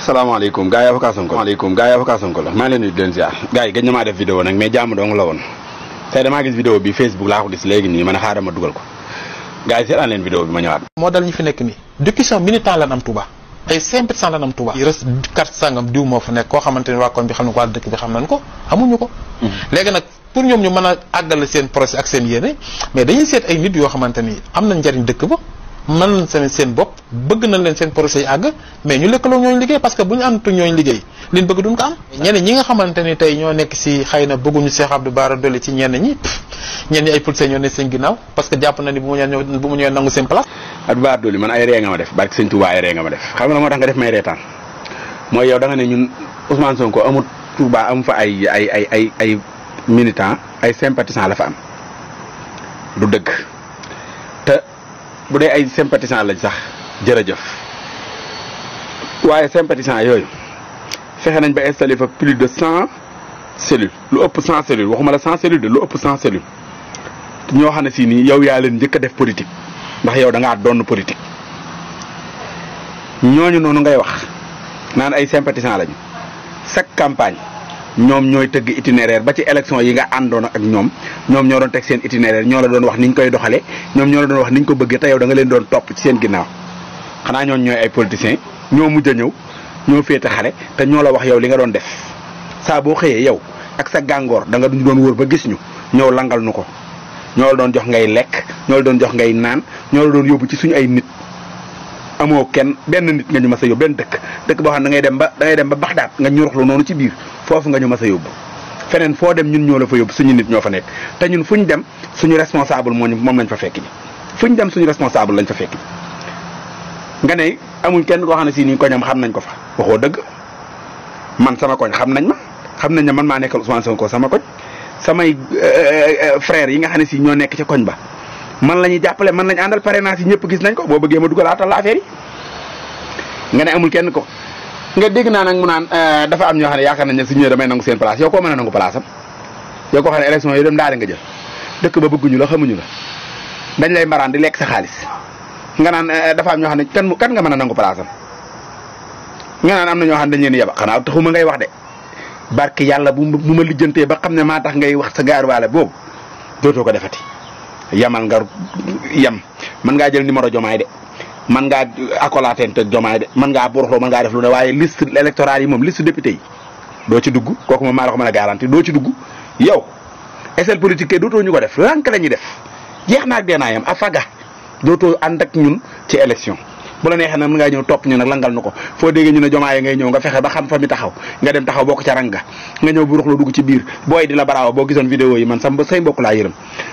salaamaaleykum gars yi avocat Sonko la maa ngi leen di leen ziar gars yi gëj na maa def vidéo nag mais jàmm dong la woon tey damaa gis vidéo bi Facebook laa ko gis léegi nii ma ne xaaral ma dugal ko gars yi seetaan leen vidéo bi ma ñëwaat. moo dal ñi fi nekk nii depuis militant lan am Touba ay sympathisant lan am Touba. res carte sangam diw moo fa nekk koo xamante ni waa koñ bi xam ne ko waa dëkk bi xam nañ ko amuñu ko. léegi nag pour ñoom ñu mën a àggale seen projet ak seen yéene mais dañuy seet ay nit yoo xamante ni am nañ njariñ dëkk ba mën nañ seen bopp bëgg nañ leen seen projet yi àgg mais ñu lëkkaloo ñooñu liggéey parce que bu ñu àndatu ñooñu liggéey liñ bëgg duñ ko am. ñeneen ñi nga xamante ni tey ñoo nekk si xëy na bëgguñu Cheikh Abdou Bara Dolly ci ñenn ñi ay policiers ñoo nekk seen ginnaaw parce que jàpp na ni bu mu ñëwee nangu seen place. Abdou Bara Dolly man ay ree nga ma def barke sëñ Touba ay ree nga ma def xam nga la moo tax nga def may reetaan mooy yow da nga ne ñun Ousmane Sonko amul Touba amu fa ay militant ay sympathisant la fa am du dëgg te bu dee ay sympathisant lañ sax jërëjëf waaye sympathisant yooyu fexe nañ ba installé fa plus de 100 cellules lu ëpp 100 cellules waxuma la 100 cellules de lu ëpp 100 cellules ñoo xam ne si nii yow yaa leen njëkk a def politique ndax yow da ngaa doon politique ñooñu noonu ngay wax naan ay sympathisant lañu chaque campagne ñoom ñooy tëgg itinéraire ba ci élection yi nga àndoon ak ñoom ñoo doon teg seen itinéraire ñoo la doon wax niñ koy doxalee ñoom ñoo la doon wax niñ ko bëggee te yow da nga leen doon topp ci seen ginnaaw xanaa ñooñu ñooy ay politiciens ñoo mujj a ñëw ñoo féete xale te ñoo la wax yow li nga doon def saa boo xëyee yow ak sa gàngoor da nga duñ doon wóor ba gis ñu ñëw langal nu ko ñoo la doon jox ngay lekk ñoo la doon jox ngay naan ñoo la doon yóbbu ci suñu ay nit amoo kenn benn nit nga ñu mas a yóbbu benn dëkk boo xam ne da ngay dem ba Baxdaad nga ñuruxlu noonu ci biir foofu nga ñu mas a yóbbu feneen foo dem ñun ñoo la fa yóbbu suñu nit ñoo fa nekk te ñun fuñ dem suñu responsable moom lañ fa fekk ji fuñ dem suñu responsable lañ fa fekk ji nga ne amuñ kenn koo xam ne si nii koñam xam nañ ko fa waxoo dëgg man sama koñ xam nañ ne man maa nekkal Ousmane Sonko sama koñ samay frères yi nga xam ne si ñoo nekk ca koñ ba man la ñuy jàppale man lañ àndal parrainage yi ñëpp gis nañ ko boo bëggee ma dugalaatal la affaire yi nga ne amul kenn ko nga dégg naa nag mu naan dafa am ñoo xam ne yaakaar nañ ne su ñëwee damay nangu seen place yow koo mën a nangu place am yow koo xam ne élection yi dem daal nga jël dëkk ba bëgguñu la xamuñu la dañ lay mbaraan di lekk sa xaalis nga naan dafa am ñoo xam ne kan nga mën a nangu place am nga naan am na ñoo xam ne dañ leen yaba xanaa taxuma ngay wax de barke yàlla bu ma lijjantee ba xam ne maa tax ngay wax sa gaaruwaale boobu dootoo ko defati yamal nga yem mën ngaa jël numéro jomaay de man ngaa accolaateen te jomaay de man ngaa boroxloo man ngaa def lu ne waaye liste électorale yi moom liste député yi doo ci dugg kooku moom maa la ko mën a garanti doo ci dugg yow échelle politique kay dootoo ñu ko def lànk la ñuy def jeex naag deenaa yam a faga dootoo ànd ak ñun ci élection bu la neexee nag mën ngaa ñëw topp ñu nag langal nu ko foo déggee ñu ne jomaay ngay ñëw nga fexe ba xam fa mi taxaw nga dem taxaw bokk ca ranga nga ñëw boroxloo dugg ci biir booy di la baraawa boo gisoon vidéo yi man say mbokk laa yërëm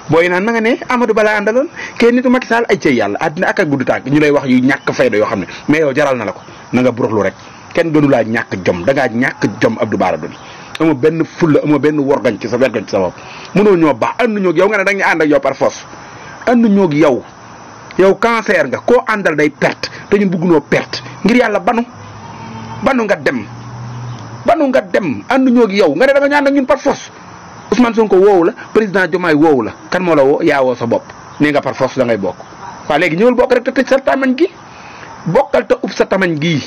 booy naan na nga ne Amadou Ba laa àndaloon kenn nitu Macky Sall ay cey yàlla àddina ak gudd tànk ñu lay wax yu ñàkk fayda yoo xam ne mais yow jaral na la ko na nga buruxlu rek kenn gënu laa ñàkk jom da ngaa ñàkk jom Abdou Bara Dolly amoo benn fulla amoo benn worgañ ci sa wergañ ci sa bopp mënoo ñoo baax ànd ñoo yow nga ne da nga ànd ak yow par force ànd ñoo yow cancer nga koo àndal day perte te ñun bëggunoo perte ngir yàlla banu nga dem ànd ñoo yow nga ne da nga ñu ànd ak ñun par force Ousmane Sonko woowu la président Diomaye woowu la kan moo la woo yaa woo sa bopp nee nga par force da ngay bokk waaw léegi ñëwal bokk rek te tëj sa tamañ gi bokkal te ub sa tamañ gii